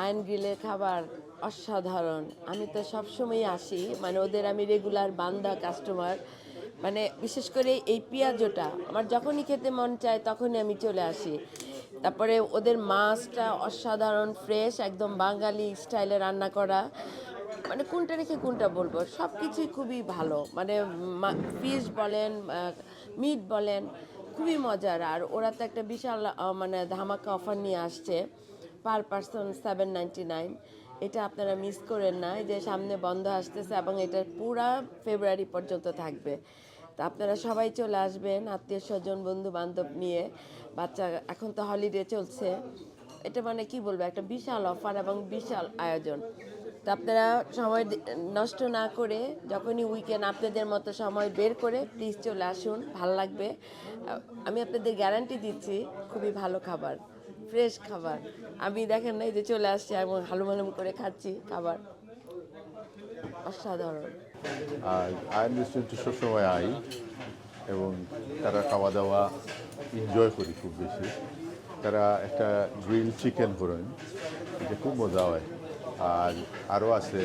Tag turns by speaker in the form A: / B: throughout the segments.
A: Ion গ্রিলের খাবার অসাধারণ। আমি তো সবসময়ই আসি, মানে ওদের আমি রেগুলার বান্দা কাস্টমার। মানে বিশেষ করে এই পেঁয়াজটা আমার যখনই খেতে মন চায় তখনই আমি চলে আসি। তারপরে ওদের মাছটা অসাধারণ ফ্রেশ, একদম বাঙালি স্টাইলে রান্না করা। মানে কোনটা রেখে কোনটা বলবো, সব কিছুই খুবই ভালো। মানে ফিশ বলেন, মিট বলেন, খুবই মজার। আর ওরা তো একটা বিশাল মানে ধামাকা অফার নিয়ে আসছে, পার পারসন 799। এটা আপনারা মিস করেন না, এই যে সামনে বন্ধ আসতেছে এবং এটা পুরা ফেব্রুয়ারি পর্যন্ত থাকবে। তা আপনারা সবাই চলে আসবেন, আত্মীয় স্বজন বন্ধু বান্ধব নিয়ে। বাচ্চা এখন তো হলিডে চলছে, এটা মানে কি বলবো, একটা বিশাল অফার এবং বিশাল আয়োজন। তো আপনারা সময় নষ্ট না করে যখনই উইকেন্ড আপনাদের মতো সময় বের করে প্লিজ চলে আসুন, ভাল লাগবে। আমি আপনাদের গ্যারান্টি দিচ্ছি খুবই ভালো খাবার, ফ্রেশ খাবার। আমি দেখেন না, এই যে চলে আসছি এবং হালুম হালুম করে খাচ্ছি খাবার, অসাধারণ।
B: আর আয়ন রেস্টুরেন্টে সবসময় আই এবং তারা খাওয়া দাওয়া এনজয় করি খুব বেশি। তারা একটা গ্রিল চিকেন করেন, এটা খুব মজা হয়। আর আরও আছে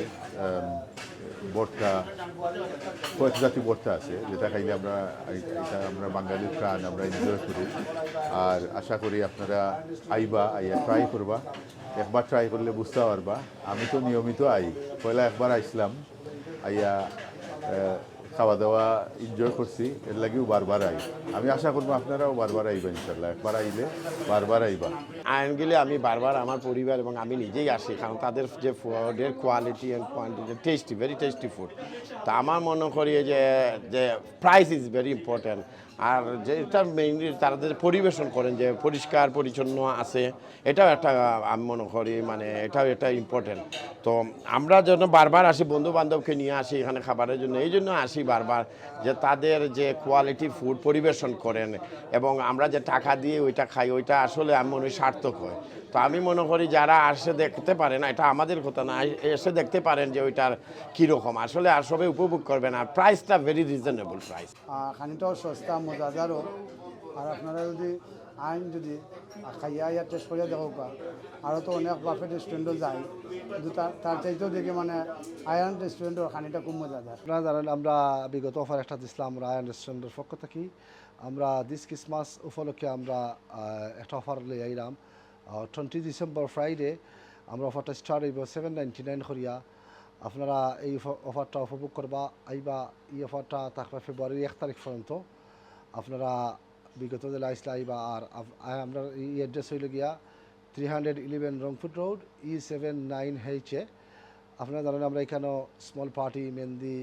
B: ভর্তা, কয়েক জাতি ভর্তা আছে যেটা খাইলে আমরা বাঙালির প্রাণ, আমরা এনজয় করি। আর আশা করি আপনারা আইবা, আইয়া ট্রাই করবা। একবার ট্রাই করলে বুঝতে পারবা। আমি তো নিয়মিত আই, পয়লা একবার আইসলাম, আইয়া খাওয়া দাওয়া এনজয় করছি, এর লাগেও বারবার আই। আমি আশা করবো আপনারাও বারবার আইবা ইনশাল্লাহ, একবার আইলে বারবার আইবা।
C: আয়ন গেলে আমি বারবার আমার পরিবার এবং আমি নিজেই আসি, কারণ তাদের যে ফুডের quality and quantity tasty, very tasty food. তা আমার মনে করি যে প্রাইস ইজ ভেরি ইম্পর্ট্যান্ট। আর যেটা মেইনলি তাদের পরিবেশন করেন যে পরিষ্কার পরিচ্ছন্ন আছে, এটাও একটা আমি মনে করি মানে এটাও একটা ইম্পর্ট্যান্ট। তো আমরা যেন বারবার আসি, বন্ধু বান্ধবকে নিয়ে আসি এখানে খাবারের জন্য, এই জন্য আসি বারবার, যে তাদের যে কোয়ালিটি ফুড পরিবেশন করেন এবং আমরা যে টাকা দিয়ে ওইটা খাই, ওইটা আসলে আমি মনে হয় সার্থক হয়। তো আমি মনে করি যারা আসে দেখতে পারেন, এটা আমাদের কথা না, এসে দেখতে পারেন যে ওইটার কীরকম আসলে, আর সবাই উপভোগ করবেন। আর প্রাইসটা ভেরি রিজনেবল প্রাইস,
D: খানিটাও সস্তা মজাদারও। আর আপনারা যদি আইন যদি খাইয়া ইয়া টেস্ট করিয়া দেখো, আরও তো অনেক বাফেট রেস্টুরেন্টও যায়, কিন্তু তার চাইতেও দেখি মানে আয়ান রেস্টুরেন্টের খানিটা খুব মজাদার।
E: আপনারা জানেন আমরা বিগত অফার একটা দিছিলাম আমরা আয়ান রেস্টুরেন্টের পক্ষ থেকে। আমরা দিস ক্রিসমাস উপলক্ষে আমরা একটা অফার লই আইলাম। 20 ডিসেম্বর ফ্রাইডে আমরা অফারটা স্টার্ট হইব 799 করিয়া। আপনারা এই অফারটা উপভোগ করবা আইবা। এই অফারটা থাকবে ফেব্রুয়ারির 1 তারিখ পর্যন্ত। আপনারা বিগত জেলা আইসলা আইবা। আর আমরা এই অ্যাড্রেস হইল গিয়া 311 রংপুর রোড E79H। আপনারা জানেন আমরা এখানেও স্মল পার্টি, মেহেন্দি,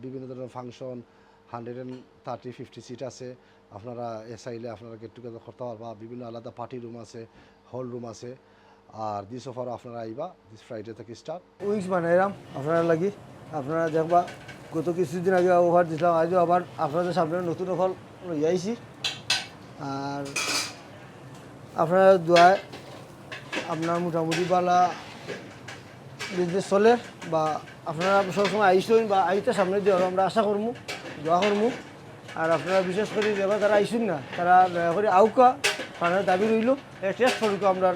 E: বিভিন্ন ধরনের ফাংশন 130-50 সিট আছে। আপনারা চাইলে আপনারা গেট টুগেদার করতে পারবা। বিভিন্ন আলাদা পার্টি রুম আছে, হল রুম আছে। আর দিস অফার আপনারা আইবা দিস ফ্রাইডে থেকে স্টার্ট।
F: উইংস বানাইলাম আপনারা লাগি, আপনারা দেখবা। গত কিছুদিন আগে অফার দিলাম, আজও আবার আপনাদের সামনে নতুন অফার লই আইছি। আর আপনারা দোয়ায় আপনার মোটামুটি বালা বিজনেস চলে, বা আপনারা সবসময় আইসুন বা আইতে সামনে দিয়ে আমরা আশা করবো, দোয়া করবো। আর আপনারা বিশেষ করে যারা তারা আইসুন না, তারা দয়া করে আউকা, আপনার দাবি রইল টেস্ট করুক আমরা